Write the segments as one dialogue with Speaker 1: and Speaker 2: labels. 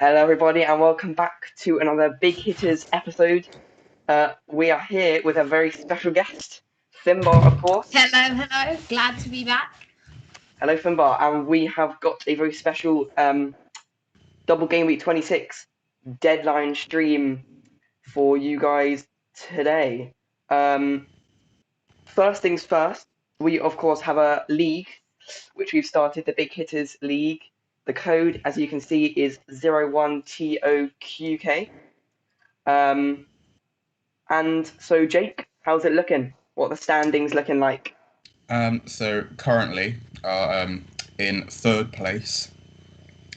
Speaker 1: Hello, everybody, and welcome back to another Big Hitters episode. We are here with a very special guest, Finbar, of course.
Speaker 2: Hello, hello. Glad to be back.
Speaker 1: Hello, Finbar, and we have got a very special double game week 26 deadline stream for you guys today. First things first, we of course have a league which we've started, the Big Hitters League. The code, as you can see, is 01TOQK. And so, Jake, how's it looking? What are the standings looking like?
Speaker 3: So currently, in third place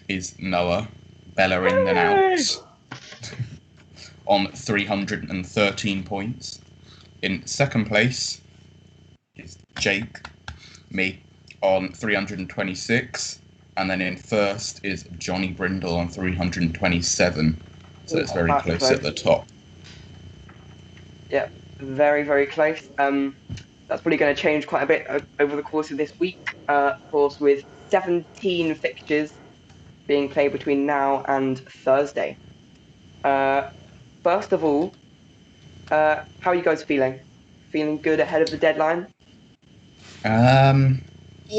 Speaker 3: is Noah, bellowing and out on 313 points. In second place is Jake, me, on 326. And then in first is Johnny Brindle on 327. So it's very close at the top.
Speaker 1: Yeah, very, very close. That's probably going to change quite a bit over the course of this week. Of course, with 17 fixtures being played between now and Thursday. First of all, how are you guys feeling? Feeling good ahead of the deadline?
Speaker 2: Yeah,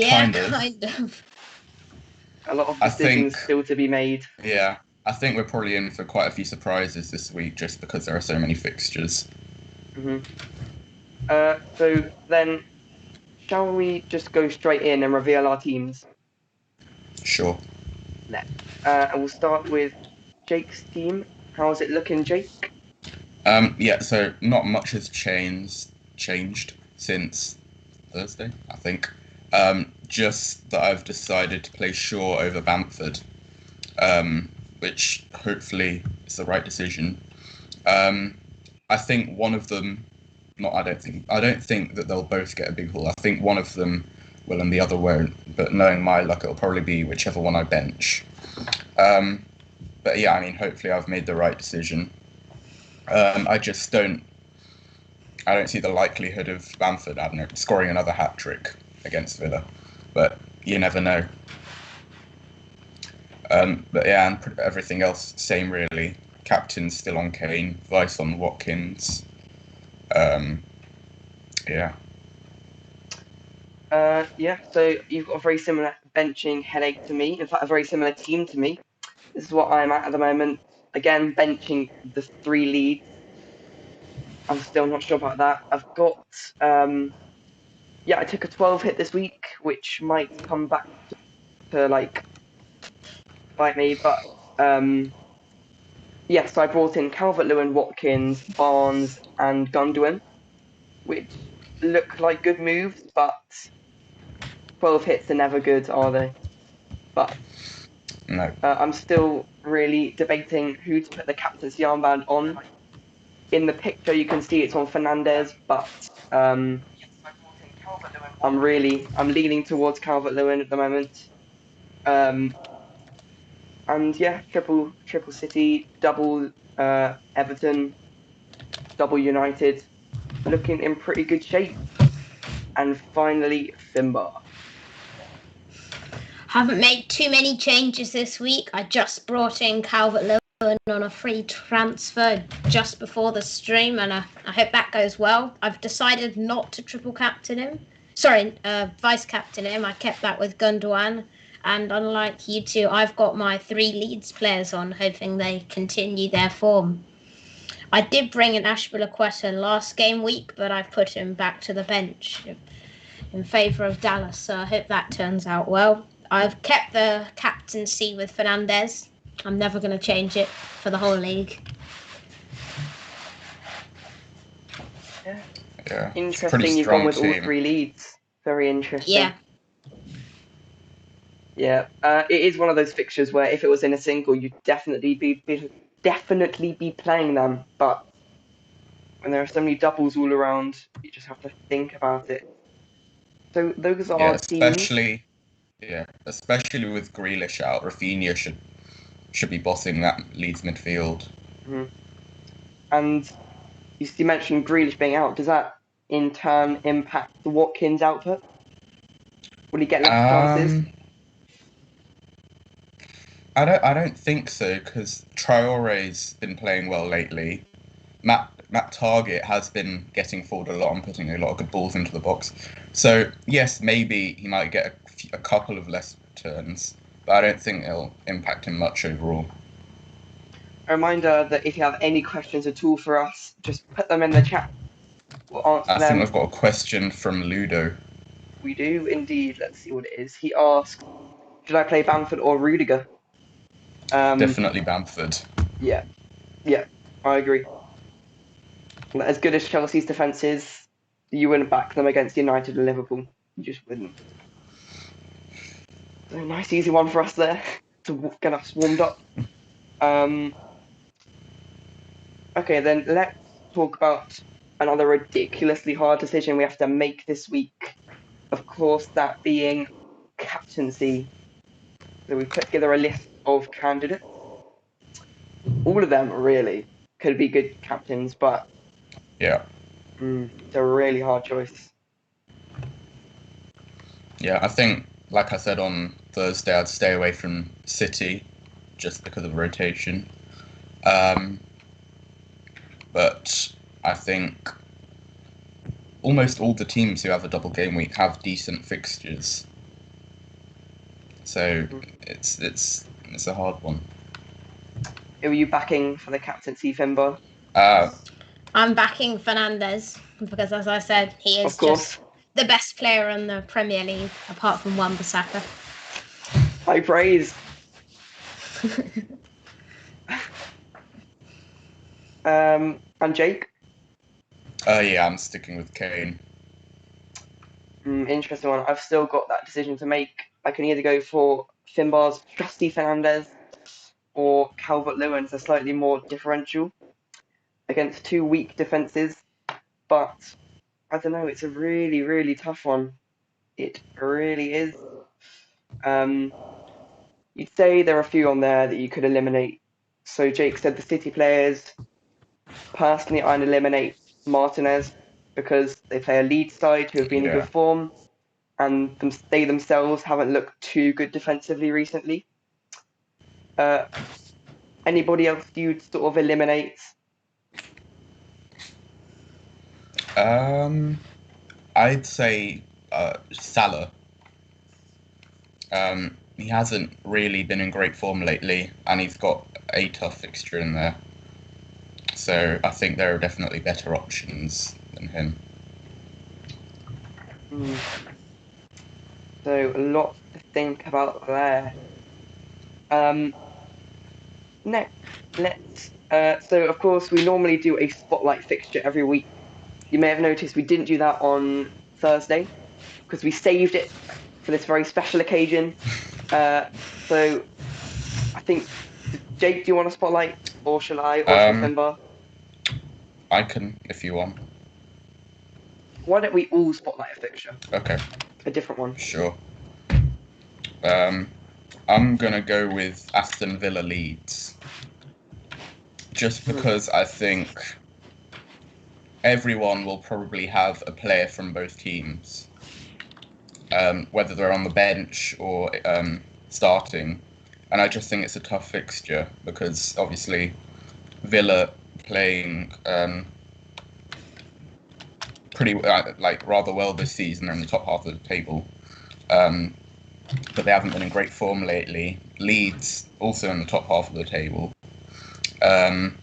Speaker 3: kind of.
Speaker 1: A lot of decisions still to be made.
Speaker 3: Yeah, I think we're probably in for quite a few surprises this week just because there are so many fixtures.
Speaker 1: Mm-hmm. So then, shall we just go straight in and reveal our teams?
Speaker 3: Sure.
Speaker 1: And we'll start with Jake's team. How's it looking, Jake?
Speaker 3: Yeah, so not much has changed since Thursday, I think. Just that I've decided to play Shaw over Bamford, which hopefully is the right decision. I think one of them, I don't think that they'll both get a big haul. I think one of them will and the other won't, but knowing my luck, it'll probably be whichever one I bench. But yeah, I mean, hopefully I've made the right decision. I don't see the likelihood of Bamford, I don't know, scoring another hat-trick against Villa, but you never know. But yeah, and everything else, same really. Captain's still on Kane, vice on Watkins. Yeah.
Speaker 1: Yeah, so you've got a very similar benching headache to me. In fact, a very similar team to me. This is what I'm at the moment. Again, benching the 3 leads. I'm still not sure about that. I've got, I took a 12 hit this week, which might come back to like bite me. But so I brought in Calvert-Lewin, Watkins, Barnes, and Gundogan, which look like good moves, but 12 hits are never good, are they? But
Speaker 3: No.
Speaker 1: I'm still really debating who to put the captaincy armband on. In the picture, you can see it's on Fernandez, but I'm leaning towards Calvert-Lewin at the moment. And yeah, triple City, double Everton, double United, looking in pretty good shape. And finally, Finbar.
Speaker 2: Haven't made too many changes this week. I just brought in Calvert-Lewin on a free transfer just before the stream, and I hope that goes well. I've decided not to triple captain him. Vice captain him. I kept that with Gundogan. And unlike you two, I've got my 3 Leeds players on, hoping they continue their form. I did bring in Ashbilla last game week, but I put him back to the bench in favour of Dallas, so I hope that turns out well. I've kept the captaincy with Fernandez. I'm never going to change it for the whole league.
Speaker 1: Yeah. Interesting you've gone with all 3 leads. Very interesting.
Speaker 2: Yeah.
Speaker 1: Yeah, it is one of those fixtures where if it was in a single, you'd definitely be playing them. But when there are so many doubles all around, you just have to think about it. So those are our teams.
Speaker 3: Especially with Grealish out, Rafinha should be bossing that Leeds midfield.
Speaker 1: Mm-hmm. And you mentioned Grealish being out. Does that in turn impact the Watkins output? Will he get less chances?
Speaker 3: I don't think so, because Traore's been playing well lately. Matt Target has been getting forward a lot and putting a lot of good balls into the box. So yes, maybe he might get a couple of less turns, but I don't think it'll impact him much overall.
Speaker 1: A reminder that if you have any questions at all for us, just put them in the chat. We'll answer
Speaker 3: I
Speaker 1: them.
Speaker 3: think we've got a question from Ludo.
Speaker 1: We do indeed. Let's see what it is. He asks, should I play Bamford or Rudiger?
Speaker 3: Definitely Bamford.
Speaker 1: Yeah, I agree. As good as Chelsea's defence is, you wouldn't back them against United and Liverpool. You just wouldn't. So nice easy one for us there to get us warmed up. Okay, then let's talk about another ridiculously hard decision we have to make this week. Of course, that being captaincy. So we put together a list of candidates. All of them really could be good captains, but
Speaker 3: Yeah.
Speaker 1: it's a really hard choice.
Speaker 3: Yeah, I think, like I said on Thursday, I'd stay away from City just because of rotation. But I think almost all the teams who have a double game week have decent fixtures. So it's a hard one.
Speaker 1: Who are you backing for the captaincy, Finbar?
Speaker 2: I'm backing Fernandes because, as I said, he is
Speaker 1: Of course.
Speaker 2: just the best player in the Premier League, apart from Wan-Bissaka.
Speaker 1: High praise. And Jake?
Speaker 3: Yeah, I'm sticking with Kane.
Speaker 1: Interesting one. I've still got that decision to make. I can either go for Finbar's trusty Fernandes or Calvert-Lewin's a slightly more differential against two weak defences. But I don't know, it's a really, really tough one. It really is. You'd say there are a few on there that you could eliminate. So Jake said the City players. Personally, I'd eliminate Martinez because they play a lead side who have been in good form, and they themselves haven't looked too good defensively recently. Anybody else you'd sort of eliminate?
Speaker 3: I'd say Salah. He hasn't really been in great form lately, and he's got a tough fixture in there. So I think there are definitely better options than him.
Speaker 1: So a lot to think about there. Next, let's. So of course we normally do a spotlight fixture every week. You may have noticed we didn't do that on Thursday because we saved it for this very special occasion. So I think, Jake, do you want a spotlight, or shall I, or shall Finbar?
Speaker 3: I can, if you want.
Speaker 1: Why don't we all spotlight a fixture?
Speaker 3: Okay.
Speaker 1: A different one.
Speaker 3: Sure. I'm gonna go with Aston Villa Leeds. Just because I think everyone will probably have a player from both teams, whether they're on the bench or starting. And I just think it's a tough fixture because obviously Villa playing pretty rather well this season. They're in the top half of the table, but they haven't been in great form lately. Leeds also in the top half of the table, and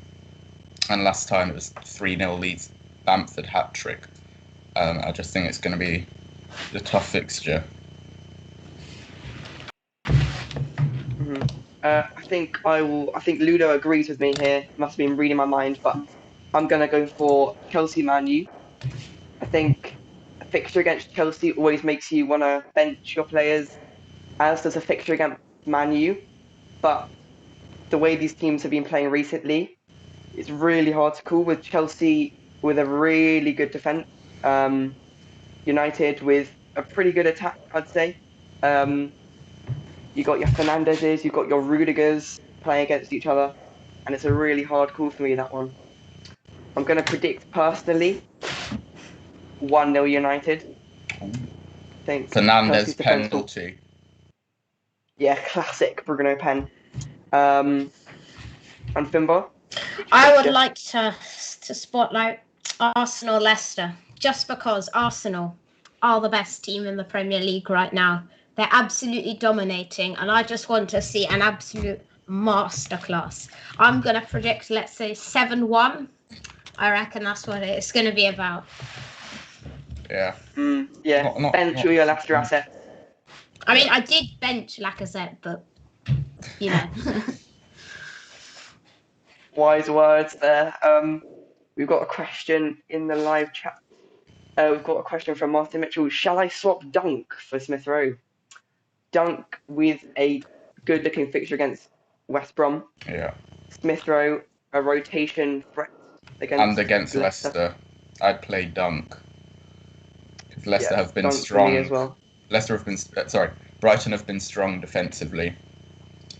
Speaker 3: last time it was 3-0 Leeds Bamford hat trick. I just think it's going to be a tough fixture.
Speaker 1: I think Ludo agrees with me here. Must have been reading my mind, but I'm gonna go for Chelsea Man U. I think a fixture against Chelsea always makes you want to bench your players, as does a fixture against Man U. But the way these teams have been playing recently, it's really hard to call, with Chelsea with a really good defence, United with a pretty good attack, I'd say. You got your Fernandezes, you've got your Rudigers playing against each other, and it's a really hard call for me, that one. I'm going to predict personally 1-0 United. I think
Speaker 3: Fernandes
Speaker 1: Chelsea's defense
Speaker 3: penalty.
Speaker 1: Yeah, classic Bruno pen. And Finbar?
Speaker 2: I would like to spotlight Arsenal Leicester, just because Arsenal are the best team in the Premier League right now. They're absolutely dominating, and I just want to see an absolute masterclass. I'm going to predict, let's say, 7-1. I reckon that's what it's going to be about.
Speaker 3: Yeah.
Speaker 1: Yeah. Bench all your Leicester assets.
Speaker 2: I mean, I did bench Lacazette, but, you know.
Speaker 1: Wise words there. We've got a question in the live chat. We've got a question from Martin Mitchell. Shall I swap Dunk for Smith Rowe? Dunk with a good-looking fixture against West Brom.
Speaker 3: Yeah.
Speaker 1: Smith Rowe, a rotation threat against
Speaker 3: Leicester. I'd play Dunk. Because Leicester have been
Speaker 1: Dunk
Speaker 3: strong
Speaker 1: as well.
Speaker 3: Brighton have been strong defensively,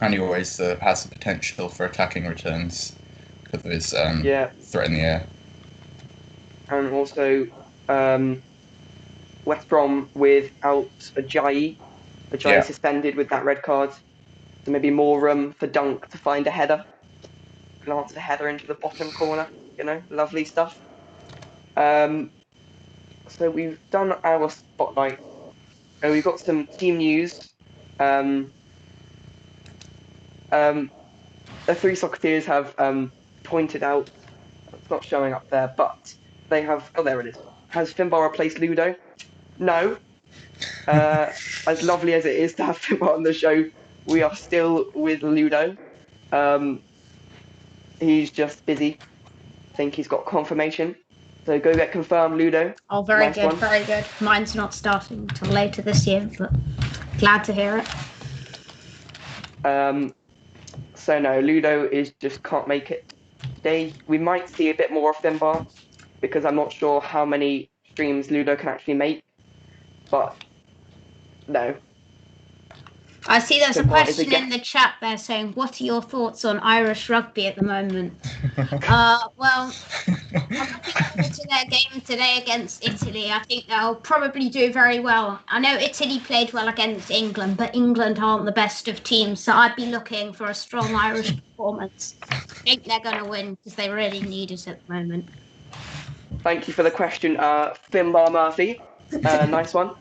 Speaker 3: and he always has the potential for attacking returns because of his threat in the air.
Speaker 1: And also, West Brom without Ajayi. Ajayi suspended with that red card. So maybe more room for Dunk to find a header. Glance the header into the bottom corner. Lovely stuff. So we've done our spotlight. We've got some team news. The three Socceteers have pointed out, it's not showing up there, but they have, there it is. Has Finbar replaced Ludo? No. As lovely as it is to have Finbar on the show, we are still with Ludo. He's just busy. I think he's got confirmation. So go get confirmed, Ludo.
Speaker 2: Oh, very good, very good. Mine's not starting until later this year, but glad to hear it.
Speaker 1: So no, Ludo just can't make it today. We might see a bit more of Finbar because I'm not sure how many streams Ludo can actually make. But no.
Speaker 2: I see there's a question in the chat there saying, what are your thoughts on Irish rugby at the moment? Well, I'm looking forward to their game today against Italy. I think they'll probably do very well. I know Italy played well against England, but England aren't the best of teams, so I'd be looking for a strong Irish performance. I think they're going to win because they really need it at the moment.
Speaker 1: Thank you for the question, Finbar Murphy. Nice one.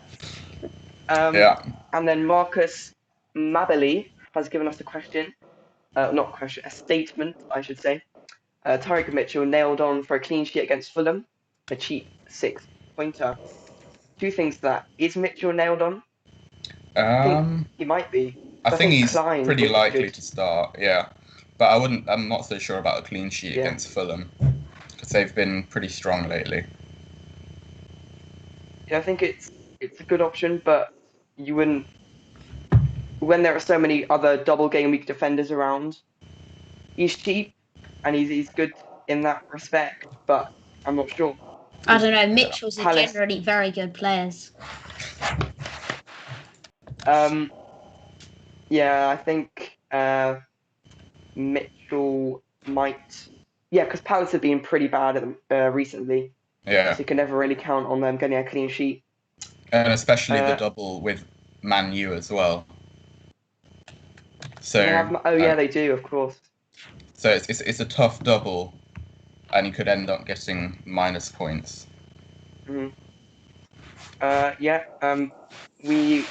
Speaker 1: And then Marcus Mabeli has given us a question. A statement, I should say. Tyrick Mitchell nailed on for a clean sheet against Fulham, a cheap 6-pointer. Two things to that. Is Mitchell nailed on? I think he might be.
Speaker 3: I think he's pretty likely to start, yeah. But I'm not so sure about a clean sheet against Fulham, because they've been pretty strong lately.
Speaker 1: Yeah, I think it's a good option, but you wouldn't. When there are so many other double game week defenders around, he's cheap and he's good in that respect, but I'm not sure.
Speaker 2: I don't know. Mitchell's are generally very good players.
Speaker 1: Yeah, I think Mitchell might. Yeah, because Palace have been pretty bad recently.
Speaker 3: Yeah.
Speaker 1: So you can never really count on them getting a clean sheet.
Speaker 3: And especially the double with Man U as well. So
Speaker 1: they do, of course.
Speaker 3: So it's a tough double, and you could end up getting minus points.
Speaker 1: Mm-hmm. We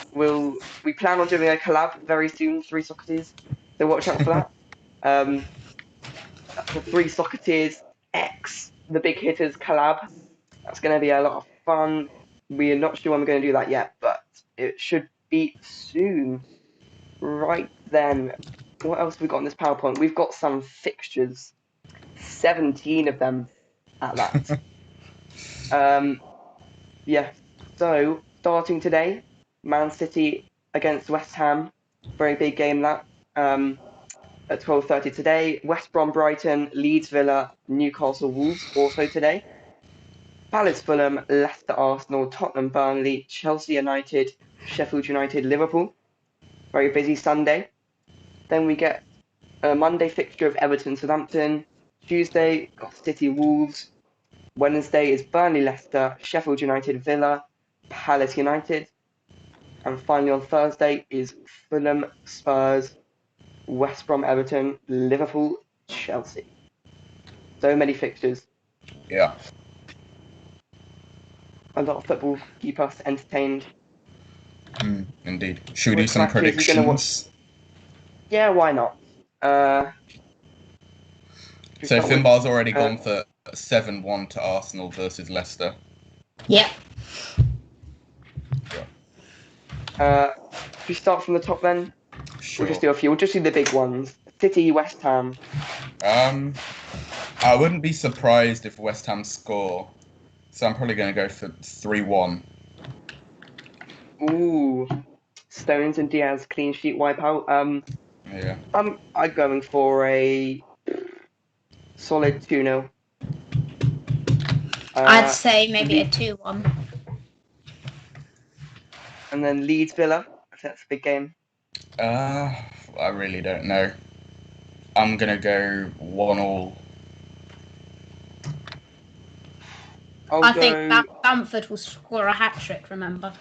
Speaker 1: plan on doing a collab very soon, Three Socceteers. So watch out for that. The Three Socceteers X the Big Hitters collab. That's going to be a lot of fun. We are not sure when we're going to do that yet, but it should be soon. Right then, what else have we got on this PowerPoint? We've got some fixtures, 17 of them at that. So starting today, Man City against West Ham, very big game that. At 12:30 today, West Brom Brighton, Leeds Villa, Newcastle Wolves also today. Palace Fulham, Leicester Arsenal, Tottenham Burnley, Chelsea United, Sheffield United Liverpool. Very busy Sunday. Then we get a Monday fixture of Everton Southampton. Tuesday got City Wolves. Wednesday is Burnley Leicester, Sheffield United Villa, Palace United. And finally on Thursday is Fulham Spurs, West Brom, Everton, Liverpool, Chelsea. So many fixtures.
Speaker 3: Yeah.
Speaker 1: A lot of football to keep us entertained.
Speaker 3: Indeed. Should we do
Speaker 1: Which
Speaker 3: some
Speaker 1: matches you gonna watch?
Speaker 3: predictions?
Speaker 1: Yeah, why not? Should we
Speaker 3: So
Speaker 1: start with,
Speaker 3: Finbar's already gone for 7-1 to Arsenal versus Leicester.
Speaker 2: Yep.
Speaker 1: should we start from the top then?
Speaker 3: Sure.
Speaker 1: We'll just do a few. We'll just do the big ones. City, West Ham.
Speaker 3: I wouldn't be surprised if West Ham score, so I'm probably going to go for 3-1.
Speaker 1: Ooh, Stones and Diaz clean sheet wipeout.
Speaker 3: Yeah.
Speaker 1: I'm going for a solid 2-0.
Speaker 2: I'd say maybe a 2-1.
Speaker 1: And then Leeds Villa. That's a big game.
Speaker 3: I really don't know. I'm going to go 1-1.
Speaker 2: I think Bamford will score a hat trick, remember?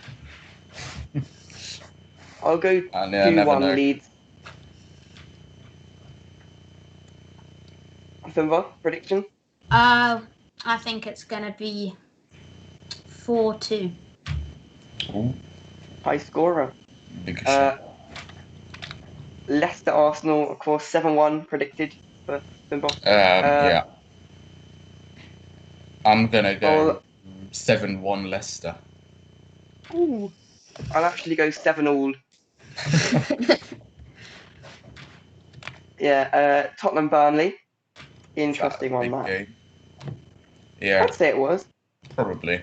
Speaker 1: I'll go 2-1 Leeds. Simba, prediction?
Speaker 2: I think it's going to be 4-2.
Speaker 3: Ooh.
Speaker 1: High scorer.
Speaker 3: Big shot.
Speaker 1: Leicester Arsenal, of course, 7-1 predicted for Simba.
Speaker 3: Yeah. I'm going to go 7-1 Leicester.
Speaker 1: Ooh. I'll actually go 7-all. Yeah, Tottenham Burnley. Interesting one, that.
Speaker 3: Game? Yeah.
Speaker 1: I'd say it was.
Speaker 3: Probably.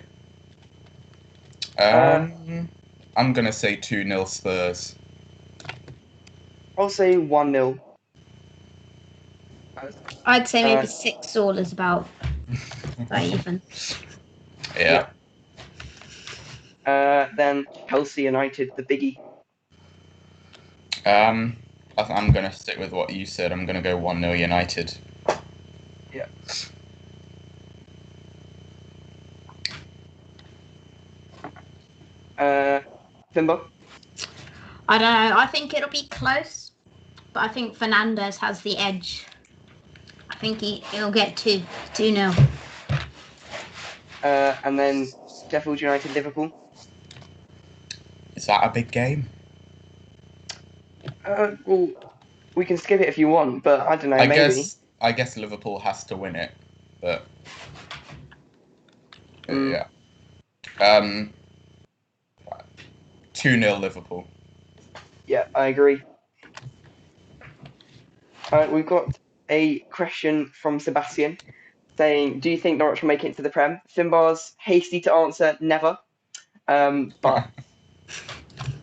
Speaker 3: I'm going to say 2-0 Spurs.
Speaker 1: I'll say 1-0.
Speaker 2: I'd say maybe 6-all is about even.
Speaker 3: Yeah.
Speaker 1: Then Chelsea United, the biggie.
Speaker 3: I'm going to stick with what you said. I'm going to go 1-0 United.
Speaker 1: Yeah. Simba?
Speaker 2: I don't know. I think it'll be close, but I think Fernandes has the edge. I think he'll get 2-0.
Speaker 1: And then Sheffield United, Liverpool.
Speaker 3: Is that a big game?
Speaker 1: Well, we can skip it if you want, but I don't know, maybe.
Speaker 3: I guess Liverpool has to win it, but yeah. 2-0 Liverpool.
Speaker 1: Yeah, I agree. We've got a question from Sebastian saying, do you think Norwich will make it into the Prem? Finbar's hasty to answer, never. But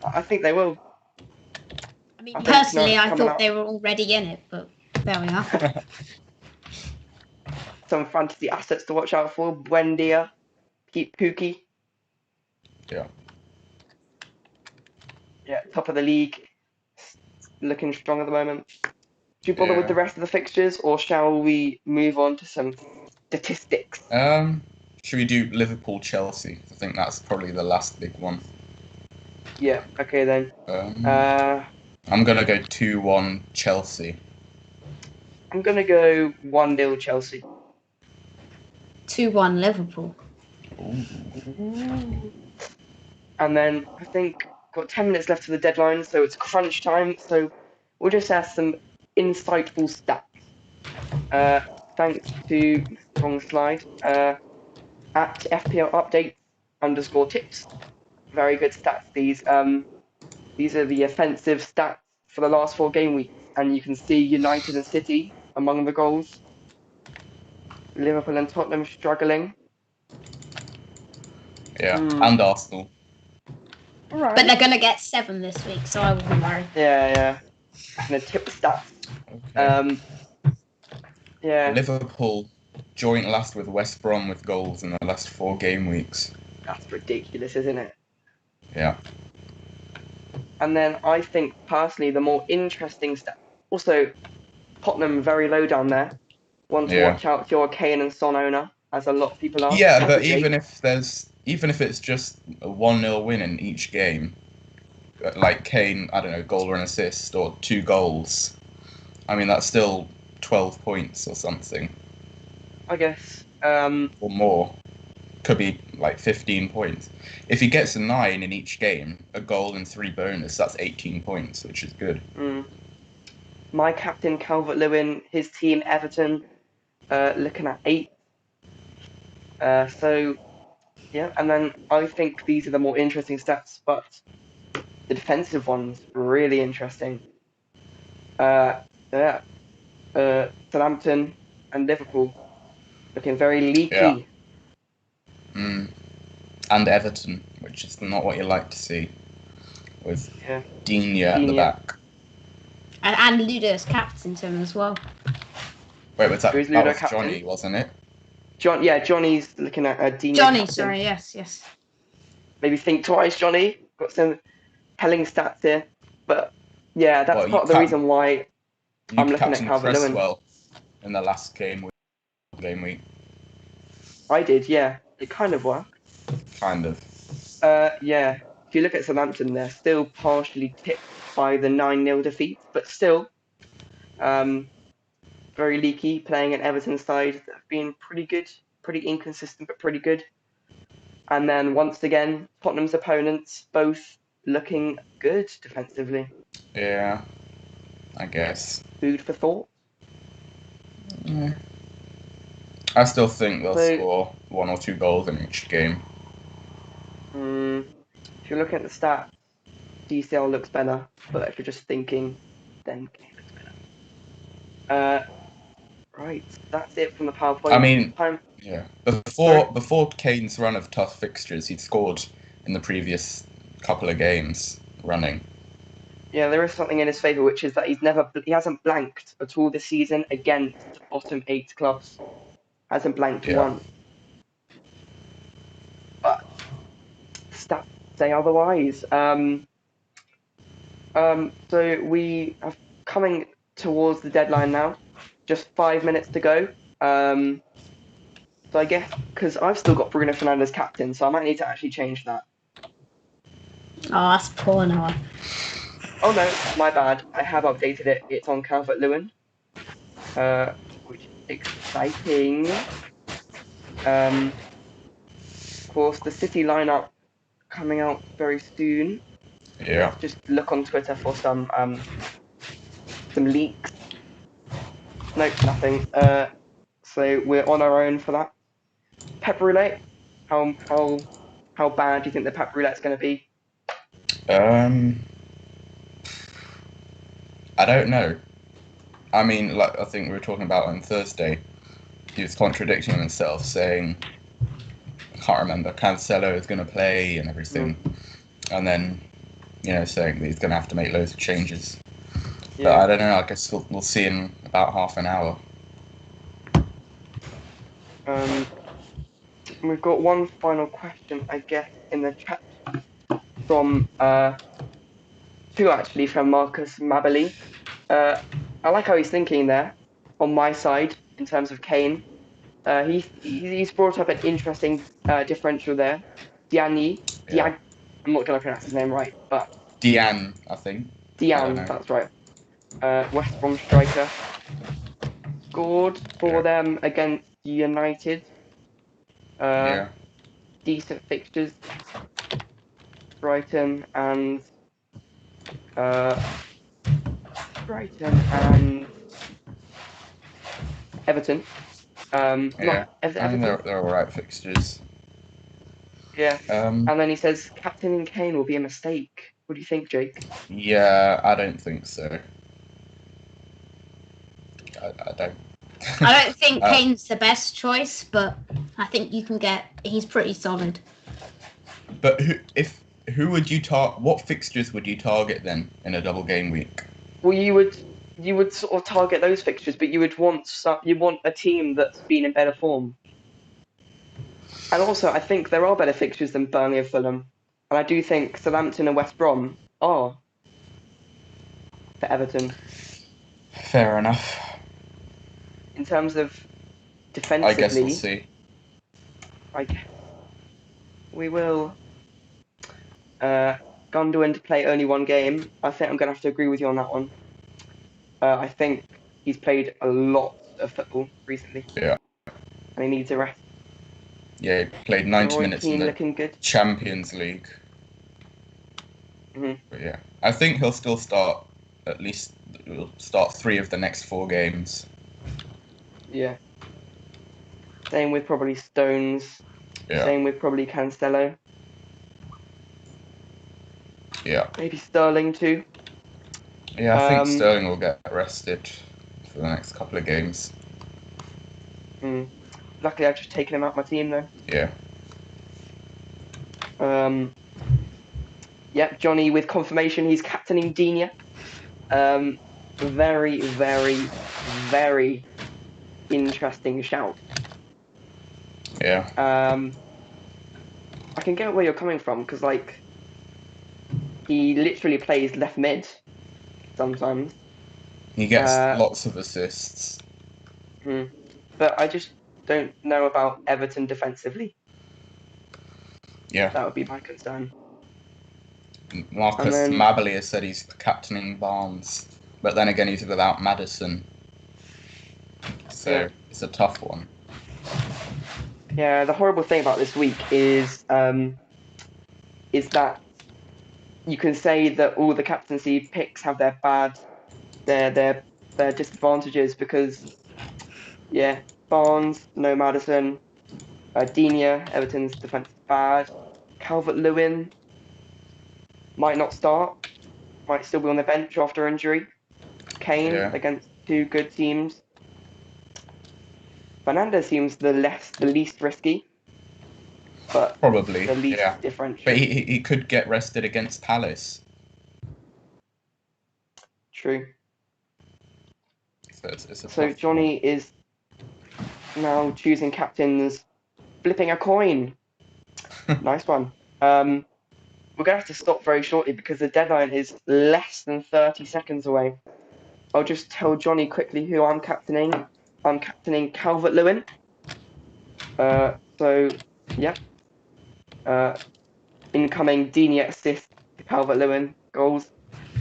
Speaker 1: I think they will.
Speaker 2: I mean, personally, I thought they were already in it, but there we are.
Speaker 1: Some fantasy assets to watch out for. Buendia, Pookie.
Speaker 3: Yeah.
Speaker 1: Yeah, top of the league. Looking strong at the moment. Do you bother with the rest of the fixtures, or shall we move on to some statistics?
Speaker 3: Should we do Liverpool Chelsea? I think that's probably the last big one.
Speaker 1: Yeah. Okay then.
Speaker 3: I'm gonna go 2-1 Chelsea.
Speaker 1: I'm gonna go 1-0 Chelsea.
Speaker 2: 2-1 Liverpool.
Speaker 3: Ooh.
Speaker 1: And then I think got 10 minutes left to the deadline, so it's crunch time. So we'll just ask some insightful stats. Thanks to wrong slide. At FPL updates _tips. Very good stats. These are the offensive stats for the last 4 game weeks, and you can see United and City among the goals. Liverpool and Tottenham struggling.
Speaker 3: Yeah, and Arsenal.
Speaker 1: Right.
Speaker 2: But they're going to get 7 this week, so I wouldn't worry.
Speaker 1: Yeah. I'm going to tip the stats.
Speaker 3: Okay.
Speaker 1: Yeah.
Speaker 3: Liverpool joint last with West Brom with goals in the last 4 game weeks.
Speaker 1: That's ridiculous, isn't it?
Speaker 3: Yeah.
Speaker 1: And then I think, personally, the more interesting stat. Also, Tottenham very low down there. One to watch out if you're a Kane and Son owner, as a lot of people are.
Speaker 3: Yeah, but even if it's just a 1-0 win in each game, like Kane, I don't know, goal or an assist or 2 goals, I mean, that's still 12 points or something,
Speaker 1: I guess.
Speaker 3: or more. Could be like 15 points. If he gets a 9 in each game, a goal and 3 bonus, that's 18 points, which is good.
Speaker 1: My captain, Calvert-Lewin, his team, Everton, looking at 8. So, yeah, and then I think these are the more interesting stats, but the defensive ones, really interesting. Yeah, Southampton and Liverpool looking very leaky.
Speaker 3: Yeah. And Everton, which is not what you like to see, with Digne at the back.
Speaker 2: And Ludo's captained him as well.
Speaker 3: Wait, was that
Speaker 1: Who is
Speaker 3: that
Speaker 1: Ludo
Speaker 3: was
Speaker 1: captain?
Speaker 3: Johnny, wasn't it?
Speaker 1: Johnny's looking at Digne
Speaker 2: Johnny,
Speaker 1: captain.
Speaker 2: sorry, yes.
Speaker 1: Maybe think twice, Johnny. Got some telling stats here. But yeah, that's part of the reason why I'm looking at Calvert-Lewin.
Speaker 3: Cresswell in the last game week.
Speaker 1: I did, yeah. It kind of worked.
Speaker 3: Kind of.
Speaker 1: Yeah. If you look at Southampton, they're still partially tipped by the 9-0 defeat, but still very leaky, playing an Everton side that have been pretty good, pretty inconsistent, but pretty good. And then once again, Tottenham's opponents both looking good defensively.
Speaker 3: Yeah, I guess.
Speaker 1: Food for thought.
Speaker 3: Yeah. I still think they'll score 1 or 2 goals in each game.
Speaker 1: If you're looking at the stats, DCL looks better, but if you're just thinking, then Kane looks better. Right, that's it from the PowerPoint.
Speaker 3: I mean, yeah. Before Kane's run of tough fixtures, he'd scored in the previous couple of games running.
Speaker 1: Yeah, there is something in his favour, which is that he hasn't blanked at all this season against bottom 8 clubs. Hasn't blanked once. But stats say otherwise. So we are coming towards the deadline now. Just 5 minutes to go. So I guess because I've still got Bruno Fernandes captain, so I might need to actually change that.
Speaker 2: Oh, that's poor Noah.
Speaker 1: Oh no, my bad. I have updated it. It's on Calvert-Lewin, which is exciting. Of course, the City lineup coming out very soon.
Speaker 3: Yeah.
Speaker 1: Let's just look on Twitter for some leaks. Nope, nothing. So we're on our own for that. Pep roulette. How bad do you think the pep roulette's going to be?
Speaker 3: I don't know. I mean, like I think we were talking about on Thursday, he was contradicting himself, saying, I can't remember, Cancelo is going to play and everything, and then, saying that he's going to have to make loads of changes. Yeah. But I don't know. I guess we'll see in about half an hour.
Speaker 1: We've got one final question, I guess, in the chat from two actually from Marcus Mabali. I like how he's thinking there on my side in terms of Kane. He's brought up an interesting differential there. I'm not going to pronounce his name right, but
Speaker 3: Diane, I think.
Speaker 1: Diane, that's right. West Brom striker scored for them against United. Decent fixtures. Brighton and Everton.
Speaker 3: Yeah,
Speaker 1: Everton.
Speaker 3: They're all right fixtures.
Speaker 1: Yeah. And then he says captaining Kane will be a mistake. What do you think, Jake?
Speaker 3: Yeah, I don't think so. I don't.
Speaker 2: I don't think Kane's the best choice, but I think he's pretty solid.
Speaker 3: But who would you what fixtures would you target then in a double game week?
Speaker 1: Well, you would sort of target those fixtures, but you want a team that's been in better form. And also, I think there are better fixtures than Burnley and Fulham, and I do think Southampton and West Brom are for Everton.
Speaker 3: Fair enough.
Speaker 1: In terms of defensively,
Speaker 3: I guess we'll see.
Speaker 1: I guess we will. Gundogan to play only one game. I think I'm going to have to agree with you on that one. I think he's played a lot of football recently.
Speaker 3: Yeah.
Speaker 1: And he needs a rest.
Speaker 3: Yeah, he played 90
Speaker 1: Roy
Speaker 3: minutes in
Speaker 1: Keane
Speaker 3: the
Speaker 1: looking good.
Speaker 3: Champions League.
Speaker 1: Mhm.
Speaker 3: But yeah, I think he'll still start at least. He'll start 3 of the next 4 games.
Speaker 1: Yeah. Same with probably Stones.
Speaker 3: Yeah.
Speaker 1: Same with probably Cancelo.
Speaker 3: Yeah.
Speaker 1: Maybe Sterling too.
Speaker 3: Yeah, I think Sterling will get rested for the next couple of games.
Speaker 1: Luckily, I've just taken him out of my team though.
Speaker 3: Yeah.
Speaker 1: Yep, Johnny with confirmation he's captaining Dina. Very, very, very interesting shout.
Speaker 3: Yeah.
Speaker 1: I can get where you're coming from because like he literally plays left mid sometimes.
Speaker 3: He gets lots of assists.
Speaker 1: But I just don't know about Everton defensively.
Speaker 3: Yeah.
Speaker 1: That would be my concern.
Speaker 3: Marcus
Speaker 1: then-
Speaker 3: Mabally has said he's captaining Barnes, but then again he's without Maddison, so it's a tough one.
Speaker 1: Yeah, the horrible thing about this week is that you can say that all the captaincy picks have their disadvantages because Barnes, no Maddison, Dina, Everton's defence is bad. Calvert-Lewin might not start, might still be on the bench after injury. Kane against 2 good teams. Fernandez seems the least risky, but
Speaker 3: Probably,
Speaker 1: the least
Speaker 3: yeah.
Speaker 1: differential.
Speaker 3: But he could get rested against Palace.
Speaker 1: True.
Speaker 3: So it's a
Speaker 1: So
Speaker 3: tough
Speaker 1: Johnny is now choosing captains, flipping a coin. Nice one. We're going to have to stop very shortly because the deadline is less than 30 seconds away. I'll just tell Johnny quickly who I'm captaining. I'm captaining Calvert-Lewin. Incoming Dina assist to Calvert-Lewin goals.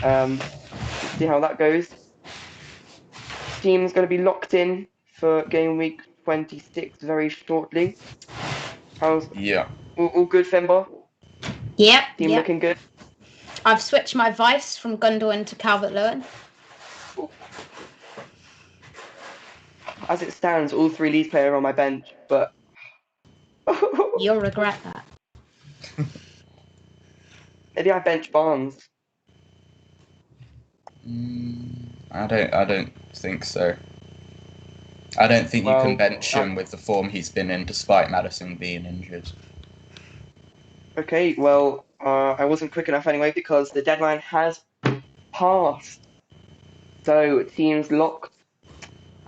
Speaker 1: See how that goes. Team's going to be locked in for game week 26 very shortly. How's all good, Finbar?
Speaker 2: Yep.
Speaker 1: Team looking good?
Speaker 2: I've switched my vice from Gundogan to Calvert-Lewin.
Speaker 1: As it stands, all 3 Leeds players are on my bench, but
Speaker 2: You'll regret that.
Speaker 1: maybe I bench Barnes.
Speaker 3: I don't think so. I don't think you can bench him with the form he's been in, despite Maddison being injured.
Speaker 1: Okay, well, I wasn't quick enough anyway because the deadline has passed. So teams locked.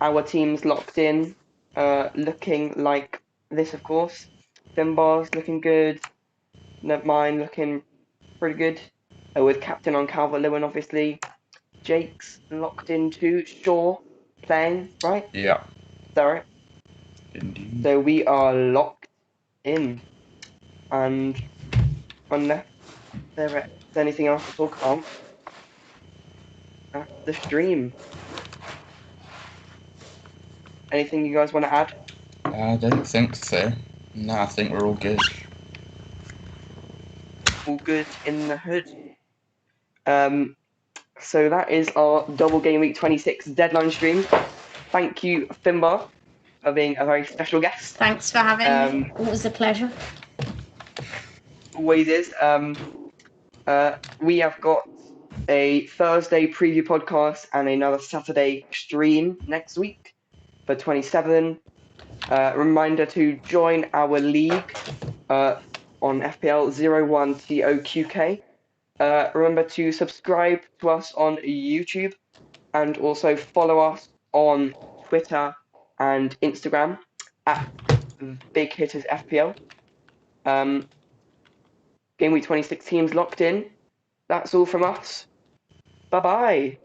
Speaker 1: Our team's locked in, looking like this, of course. Finbar's looking good. Mine looking pretty good. With captain on Calvert-Lewin, obviously. Jake's locked in too. Shaw playing, right?
Speaker 3: Yeah.
Speaker 1: Is that right?
Speaker 3: Indeed.
Speaker 1: So we are locked in. And unless there's anything else to talk about, that's the stream. Anything you guys want to add?
Speaker 3: I don't think so. No, I think we're all good.
Speaker 1: All good in the hood. So that is our double game week 26 deadline stream. Thank you, Finbar, for being a very special guest.
Speaker 2: Thanks for having me. It was a pleasure.
Speaker 1: Always is. We have got a Thursday preview podcast and another Saturday stream next week for 27. Reminder to join our league on FPL 01TOQK. Remember to subscribe to us on YouTube and also follow us on Twitter and Instagram at Big Hitters FPL. Game week 26 teams locked in. That's all from us. Bye bye.